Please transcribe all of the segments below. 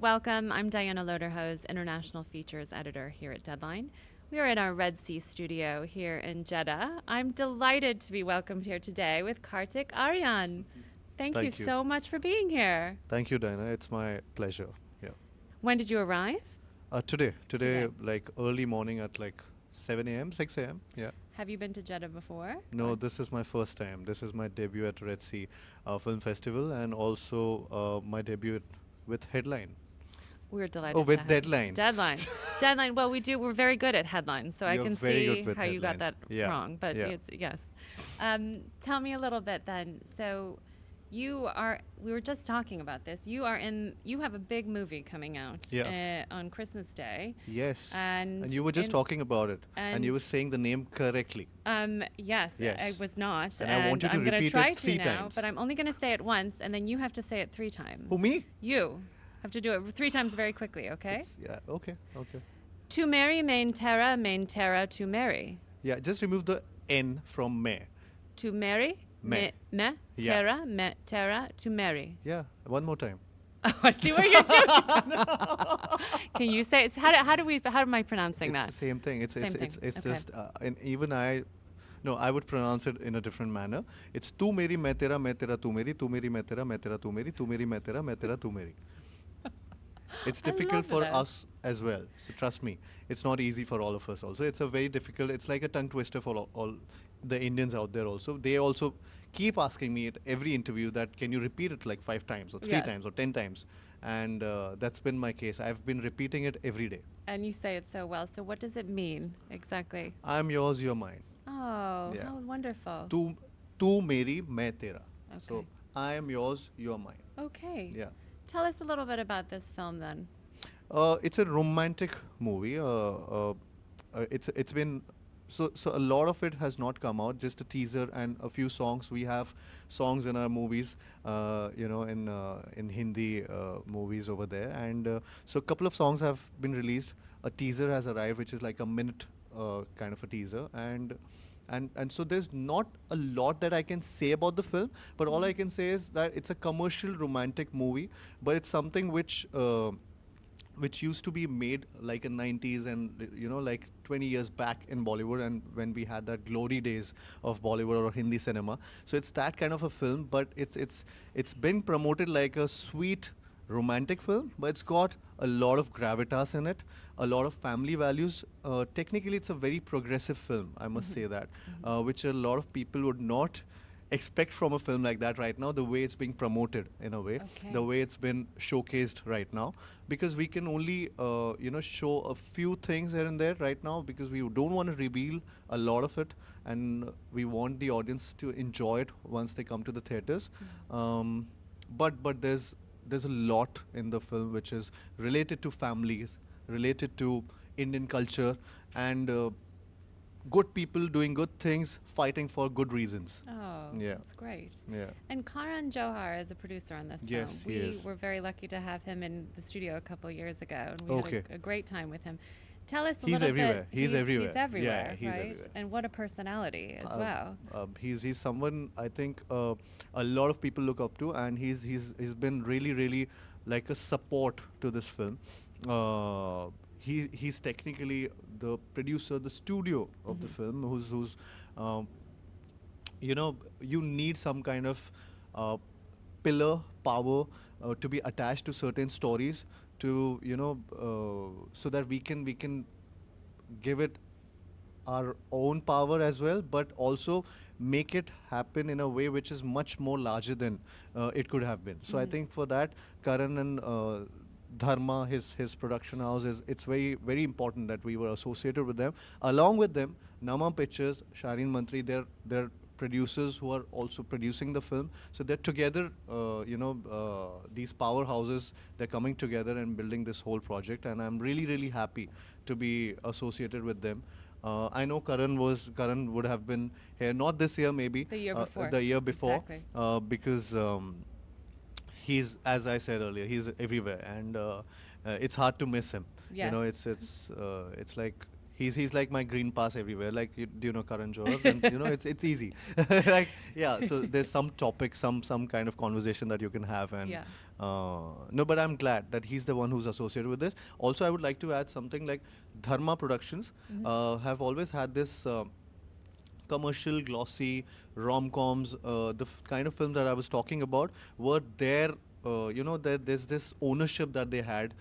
welcome. I'm Diana Loderhose, International Features Editor here at Deadline. We are in our Red Sea studio here in Jeddah. I'm delighted to be welcomed here today with Kartik, Aaryan. Thank you Thank you. so much for being here. Thank you, Diana. It's my pleasure. Yeah. When did you arrive? Today, like early morning at like 7 a.m., 6 a.m. Yeah. Have you been to Jeddah before? No, Or- this is my first time. This is my debut at Red Sea Film Festival and also my debut with Headline. We're delighted Oh, to with have Deadline. Deadline. Deadline. Well, we're very good at headlines, so I You're can very see good with how you got that headlines. Yeah, wrong. But yeah. it's yes. Tell me a little bit then. So, we were just talking about this. You have a big movie coming out on Christmas Day. Yes. And you were just talking about it. And you were and- saying the name correctly. Yes, Yes. I was not. And I want you to I'm gonna repeat it try 3 to now, times. but I'm only going to say it once, and then you have to say it 3 times. Who, me? You have to do it 3 times very quickly, okay? Yeah, okay. To marry main terra to marry. Yeah, just remove the N from me. To marry Me. me Yeah. terra to marry. Yeah, one more time. Oh, I see what you're doing. Can you say it? How am I pronouncing It's that? the same thing. It's Same thing. it's Okay. just and even I would pronounce it in a different manner. It's tu meri main tera tu meri main tera tu meri tu meri main tera tu meri. It's I difficult love for that. us as well. So trust me, it's not easy for all of us. Also, it's a very difficult. It's like a tongue twister for all the Indians out there. Also, they also keep asking me at every interview that can you repeat it like 5 times or 3 Yes. times or 10 times, and that's been my case. I've been repeating it every day. And you say it so well. So what does it mean exactly? I'm yours, you're mine. Oh, Yeah. how wonderful. Tu meri, main tera. So Okay. I am yours, you are mine. Okay. Yeah. Tell us a little bit about this film then. It's a romantic movie. It's been so a lot of it has not come out. Just a teaser and a few songs. We have songs in our movies, in Hindi movies over there, and so a couple of songs have been released. A teaser has arrived, which is like a minute kind of a teaser, and so there's not a lot that I can say about the film, but all I can say is that it's a commercial romantic movie, but it's something which used to be made like in 90s and like 20 years back in Bollywood, and when we had that glory days of Bollywood or Hindi cinema. So it's that kind of a film, but it's been promoted like a sweet romantic film, but it's got a lot of gravitas in it, a lot of family values. Technically, it's a very progressive film, I must say that, which a lot of people would not expect from a film like that right now, the way it's being promoted in a way, Okay. the way it's been showcased right now, because we can only show a few things here and there right now, because we don't want to reveal a lot of it, and we want the audience to enjoy it once they come to the theaters. But there's a lot in the film which is related to families, related to Indian culture, and good people doing good things, fighting for good reasons. Oh, Yeah. that's great. Yeah. And Karan Johar is a producer on this Yes, film. he We is. were very lucky to have him in the studio a couple years ago, and we Okay. had a great time with him. Tell us a He's little everywhere. bit. He's everywhere. He's everywhere, Yeah, he's right? everywhere. And what a personality as well. He's someone I think a lot of people look up to, and he's been really like a support to this film. He's technically the producer, the studio of the film, who's you need some kind of pillar power to be attached to certain stories to so that we can give it our own power as well, but also make it happen in a way which is much more larger than it could have been. So I think for that, Karan and Dharma, his production house, it's very important that we were associated with them. Along with them, Nama Pictures, Shahrin Mantri, they're producers who are also producing the film. So they're together, these powerhouses, they're coming together and building this whole project, and I'm really happy to be associated with them. I know Karan would have been here, not this year maybe. The year before. The year before. Exactly. Because he's, as I said earlier, he's everywhere, and it's hard to miss him. Yes. It's like He's like my green pass everywhere. Like, do you know Karan Johar? And it's easy. Like, yeah. So there's some topic, some kind of conversation that you can have, and Yeah. no. But I'm glad that he's the one who's associated with this. Also, I would like to add something like Dharma Productions have always had this. Commercial, glossy rom-coms, the kind of films that I was talking about were there. There's this ownership that they had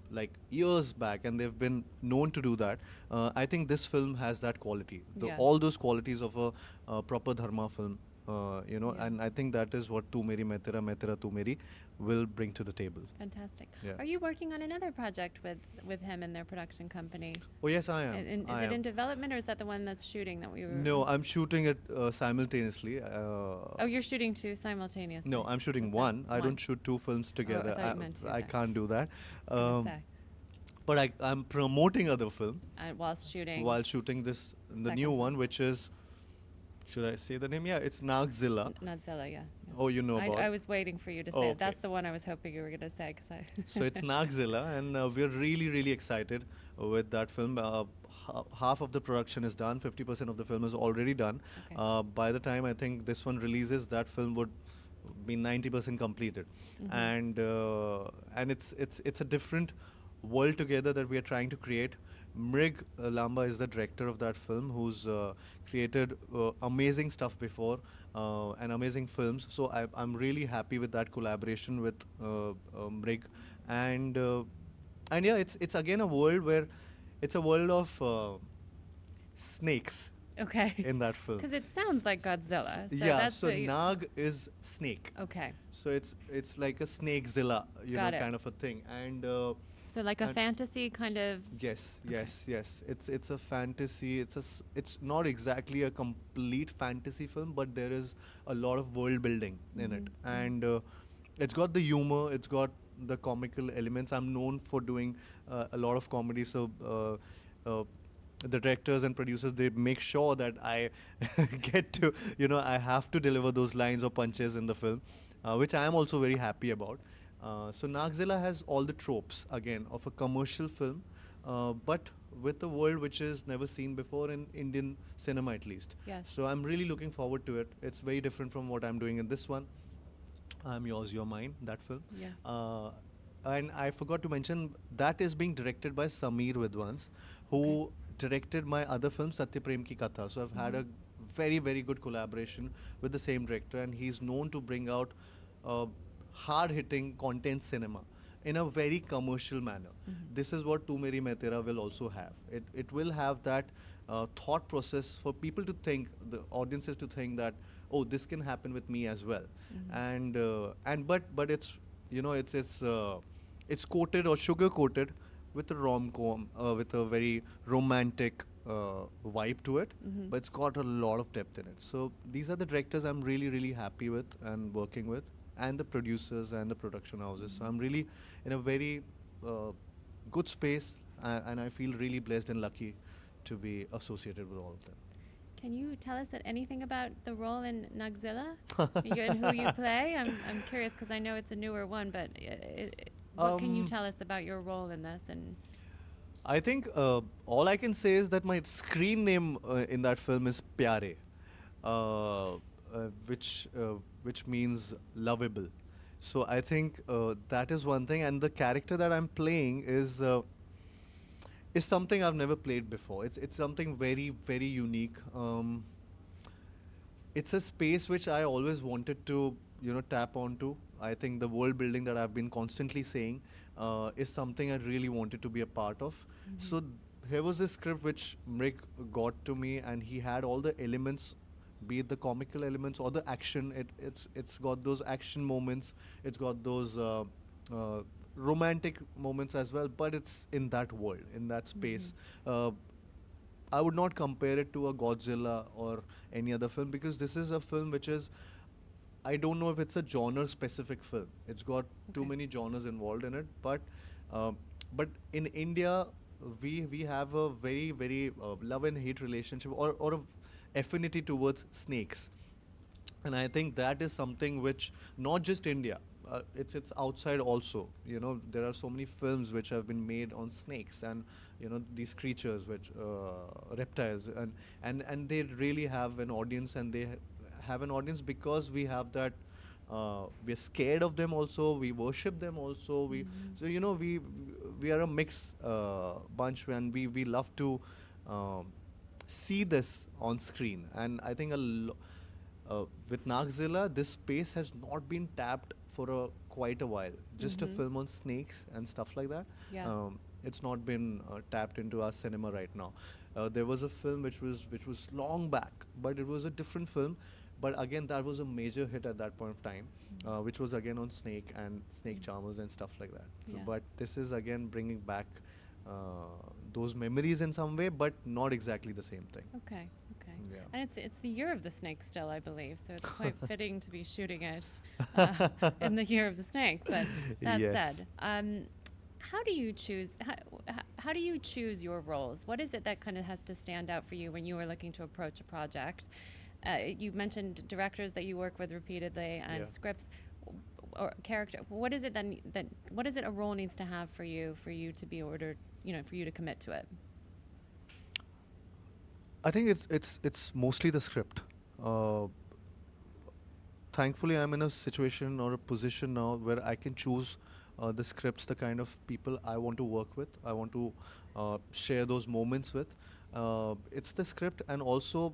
like years back, and they've been known to do that. I think this film has that quality, Yeah. all those qualities of a proper dharma film. Yeah. And I think that is what Tu Meri Main Tera Tu Meri will bring to the table. Fantastic. Yeah. Are you working on another project with him and their production company? Oh yes, I am. And is I it am. in development, or is that the one that's shooting that we were? No, I'm shooting it simultaneously. Oh, you're shooting two simultaneously. No, I'm shooting Just that one. I don't shoot two films together. thought you meant to do I that. can't do that. I was gonna say. But I'm promoting other film Whilst shooting. while shooting this the new Second one, which is, should I say the name? Yeah, it's Naagzilla. Naagzilla, yeah. Oh, you know about. I was waiting for you to say Oh, it. That's okay. the one I was hoping you were going to say. So it's Naagzilla, and we're really excited with that film. Half of the production is done. 50% of the film is already done. Okay. By the time I think this one releases, that film would be 90% completed, and it's a different world together that we are trying to create. Mrig Lamba is the director of that film, who's created amazing stuff before and amazing films. So I'm really happy with that collaboration with Mrig, and and yeah, it's again a world where it's a world of snakes Okay. in that film. Because it sounds like Godzilla. So Yeah, that's so the- Nag is snake. Okay. So it's like a snakezilla, Got it. kind of a thing. And So like a and- fantasy kind of. yes, Okay. yes. It's a fantasy. It's not exactly a complete fantasy film, but there is a lot of world building in it, and it's got the humor. It's got the comical elements. I'm known for doing a lot of comedy, so. The directors and producers, they make sure that I get to, I have to deliver those lines or punches in the film, which I am also very happy about. So Naagzilla has all the tropes again of a commercial film, but with a world which is never seen before in Indian cinema at least. Yes. So I'm really looking forward to it. It's very different from what I'm doing in this one. I'm Yours, You're Mine, that film. Yes. And I forgot to mention that is being directed by Sameer Vidwans, who directed my other film Satya Prem Ki Katha. So I've had a very good collaboration with the same director, and he's known to bring out hard-hitting content cinema in a very commercial manner. This is what Tu Meri Main Tera will also have. It will have that thought process for people to think, the audiences to think that, oh, this can happen with me as well. But it's it's coated or sugar coated with a rom-com, with a very romantic vibe to it, but it's got a lot of depth in it. So these are the directors I'm really happy with and working with, and the producers and the production houses. So I'm really in a very good space, and I feel really blessed and lucky to be associated with all of them. Can you tell us anything about the role in Naagzilla and who you play? I'm curious because I know it's a newer one, but what can you tell us about your role in this? And I think all I can say is that my screen name in that film is Pyare, which means lovable. So I think that is one thing, and the character that I'm playing is something I've never played before. It's something very unique. It's a space which I always wanted to tap onto. I think the world building that I've been constantly saying is something I really wanted to be a part of. So here was this script which Mrik got to me, and he had all the elements, be it the comical elements or the action. It's got those action moments. It's got those romantic moments as well. But it's in that world, in that space. I would not compare it to a Godzilla or any other film, because this is a film which is, I don't know if it's a genre specific film. It's got too Okay. many genres involved in it, but in India we have a very love and hate relationship, or a affinity towards snakes, and I think that is something which not just India, it's outside also. There are so many films which have been made on snakes and these creatures, which reptiles, and they really have an audience, and they have an audience because we have that. We're scared of them also. We worship them also. So we are a mix bunch, and we love to um, see this on screen. And I think with Naagzilla, this space has not been tapped for quite a while. Just a film on snakes and stuff like that. Yeah. It's not been tapped into our cinema right now. There was a film which was long back, but it was a different film. But again, that was a major hit at that point of time, which was again on snake and snake charmers and stuff like that. So, Yeah. but this is again bringing back those memories in some way, but not exactly the same thing. Okay. Okay. Yeah. And it's the year of the snake still, I believe. So it's quite fitting to be shooting it in the year of the snake. But that Yes. said, how do you choose? How do you choose your roles? What is it that kind of has to stand out for you when you are looking to approach a project? You mentioned directors that you work with repeatedly and Yeah. scripts or character. What is it then that what is it a role needs to have for you to be ordered, for you to commit to it? I think it's mostly the script. Uh, Thankfully, I'm in a situation or a position now where I can choose the scripts, the kind of people I want to work with, I want to share those moments with. It's the script, and also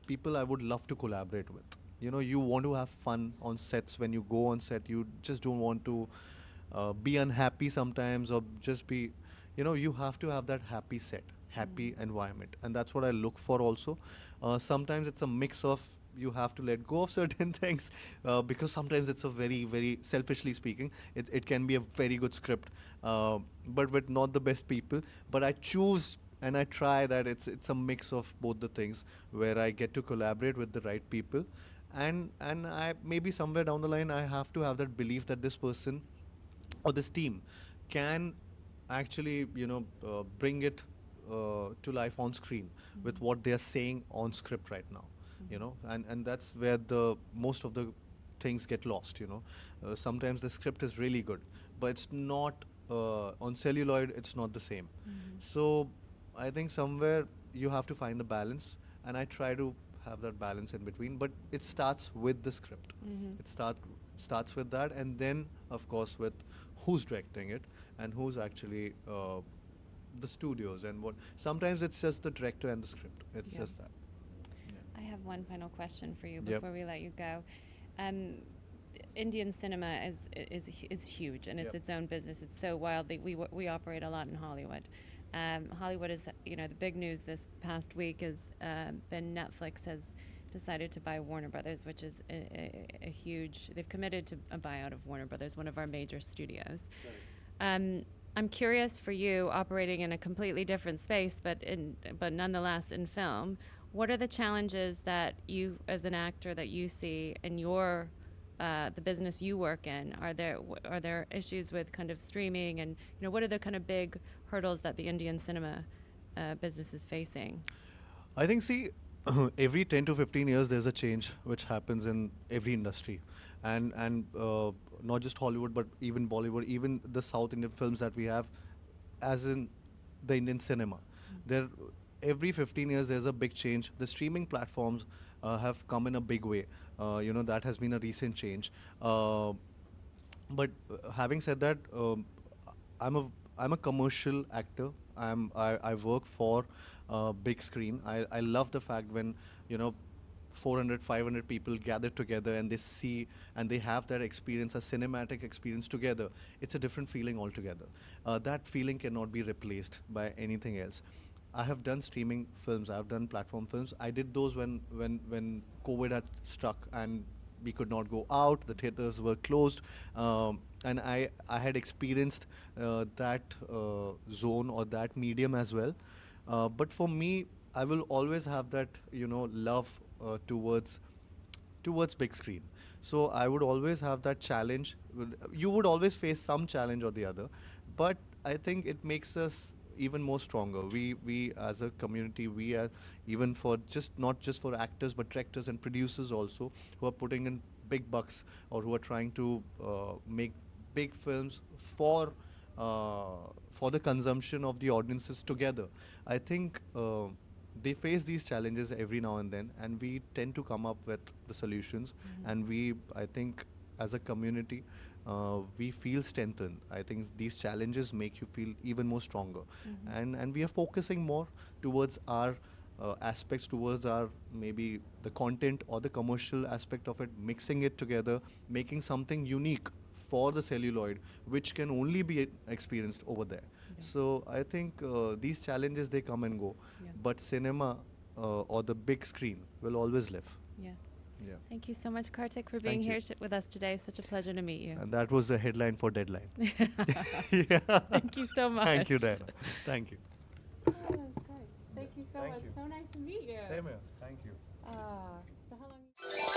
people I would love to collaborate with. You want to have fun on sets. When you go on set, you just don't want to be unhappy sometimes, or just be, you have to have that happy set, happy environment, and that's what I look for also. Sometimes it's a mix of, you have to let go of certain things, because sometimes it's a very, very selfishly speaking, it can be a very good script, but with not the best people. But I choose and I try that it's a mix of both the things, where I get to collaborate with the right people, and I maybe somewhere down the line I have to have that belief that this person or this team can actually bring it to life on screen with what they are saying on script right now. And that's where the most of the things get lost. Sometimes the script is really good, but it's not on celluloid, it's not the same. So I think somewhere you have to find the balance, and I try to have that balance in between. But it starts with the script. It starts with that, and then of course with who's directing it and who's actually the studios and what. Sometimes it's just the director and the script. It's Yeah. just that. I have one final question for you Yep. before we let you go. Um, Indian cinema is huge, and it's Yep. its own business. It's so wildly. We operate a lot in Hollywood. Hollywood is, the big news this past week has been Netflix has decided to buy Warner Brothers, which is a huge. They've committed to a buyout of Warner Brothers, one of our major studios. I'm curious for you, operating in a completely different space, but nonetheless in film. What are the challenges that you, as an actor, that you see in your the business you work in? Are there issues with kind of streaming, and what are the kind of big hurdles that the Indian cinema business is facing? I think, see, every 10 to 15 years, there's a change which happens in every industry. And not just Hollywood, but even Bollywood, even the South Indian films that we have, as in the Indian cinema. There, every 15 years, there's a big change. The streaming platforms have come in a big way. That has been a recent change. But having said that, I'm a I'm a commercial actor. I work for big screen. I love the fact when 400 500 people gather together and they see and they have that experience, a cinematic experience together. It's a different feeling altogether. That feeling cannot be replaced by anything else. I have done streaming films. I have done platform films. I did those when COVID had struck and we could not go out. The theaters were closed, and I had experienced that zone or that medium as well. But for me, I will always have that love towards big screen. So I would always have that challenge. You would always face some challenge or the other, but I think it makes us even more stronger. We as a community, even for just not just for actors but directors and producers also, who are putting in big bucks or who are trying to make big films for the consumption of the audiences together. I think they face these challenges every now and then, and we tend to come up with the solutions. And I think, as a community, we feel strengthened. I think these challenges make you feel even more stronger, and we are focusing more towards our aspects, towards our maybe the content or the commercial aspect of it, mixing it together, making something unique for the celluloid, which can only be experienced over there. Yeah. So I think these challenges, they come and go, Yeah. but cinema or the big screen will always live. Yes. Yeah. Thank you so much, Kartik, for being Thank you. here with us today. Such a pleasure to meet you. And that was the headline for Deadline. Yeah. Thank you so much. Thank you, Diana. Thank you. Oh, that was great. Thank you so Thank much. you. So nice to meet you. Same here. Thank you. So how long?